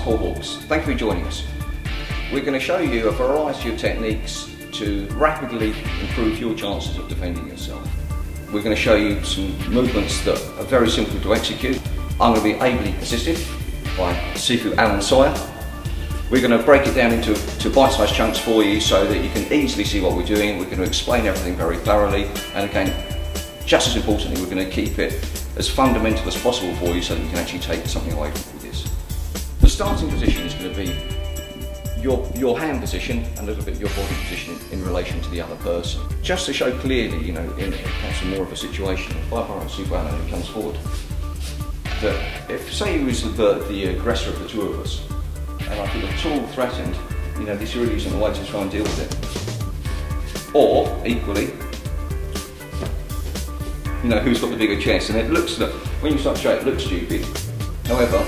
Paul Hawks. Thank you for joining us. We're going to show you a variety of techniques to rapidly improve your chances of defending yourself. We're going to show you some movements that are very simple to execute. I'm going to be ably assisted by Sifu Alan Sawyer. We're going to break it down into bite-sized chunks for you so that you can easily see what we're doing. We're going to explain everything very thoroughly, and again, just as importantly, we're going to keep it as fundamental as possible for you so that you can actually take something away from this. The starting position is going to be your hand position and a little bit your body position in relation to the other person. Just to show clearly, you know, in perhaps more of a situation, if I borrow Sifu Alan and he comes forward, that if, say, he was the aggressor of the two of us, and I feel at all threatened, you know, this really isn't the way to try and deal with it. Or, equally, you know, who's got the bigger chest? And it looks, when you start to show it, looks stupid. However,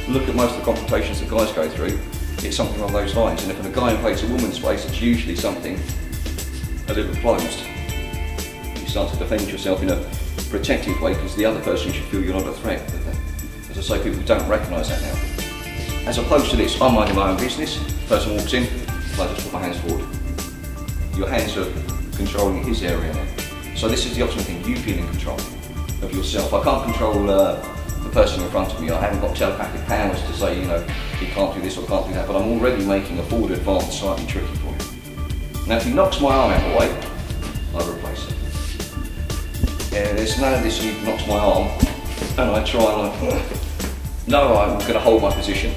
look at most of the confrontations that guys go through, it's something along those lines. And if a guy invades a woman's space, it's usually something a little closed. You start to defend yourself in a protective way because the other person should feel you're not a threat. As I say, people don't recognise that now. As opposed to this, I'm minding my own business, the person walks in, I just put my hands forward. Your hands are controlling his area now. So this is the ultimate thing, you feel in control of yourself. I can't control the person in front of me. I haven't got telepathic powers to say, you know, he can't do this or can't do that, but I'm already making a forward advance slightly tricky for him. Now if he knocks my arm out of the way, I replace it. There's none of this, he knocks my arm, and I try and no, I'm going to hold my position.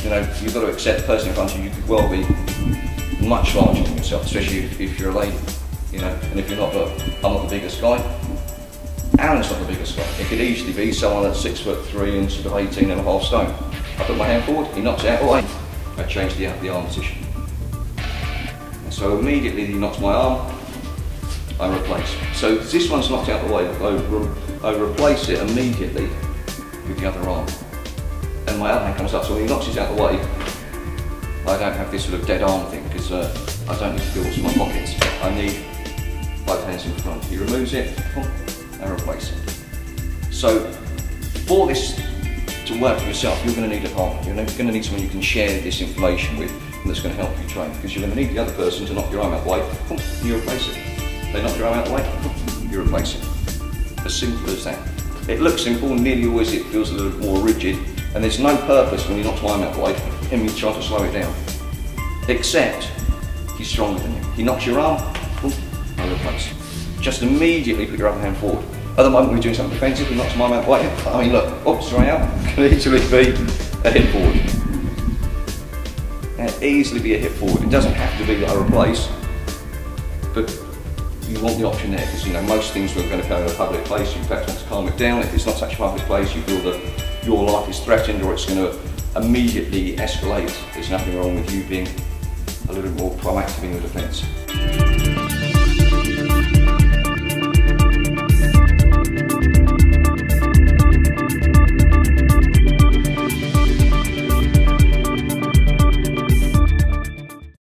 You know, you've got to accept the person in front of you could well be much larger than yourself, especially if you're a lady. You know, and if you're not, I'm not the biggest guy. Alan's not the biggest guy. It could easily be someone that's 6'3" and sort of 18.5 stone. I put my hand forward, he knocks it out away. I change the arm position. And so immediately he knocks my arm, I replace. So this one's knocked out the way, I replace it immediately with the other arm. And my other hand comes up, so when he knocks it out the way, I don't have this sort of dead arm thing because I don't need to feel what's in my pockets. I need both hands in front. He removes it and replace it. So for this to work for yourself, you're going to need a partner. You're going to need someone you can share this information with and that's going to help you train, because you're going to need the other person to knock your arm out the way, you replace it. They knock your arm out the way, you replace it. As simple as that. It looks simple, and nearly always it feels a little more rigid, and there's no purpose when you knock my arm out the way and you try to slow it down. Except he's stronger than you. He knocks your arm, I replace. Just immediately put your other hand forward. At the moment we're doing something defensive, he knocks my arm out the way. I mean, look, oops, right out. Can easily be a hit forward. Can easily be a hit forward. It doesn't have to be that I replace, but you want the option there, because you know most things we're going to go to a public place, you perhaps want to calm it down. If it's not such a public place, you feel that your life is threatened or it's going to immediately escalate. There's nothing wrong with you being a little more proactive in your defence.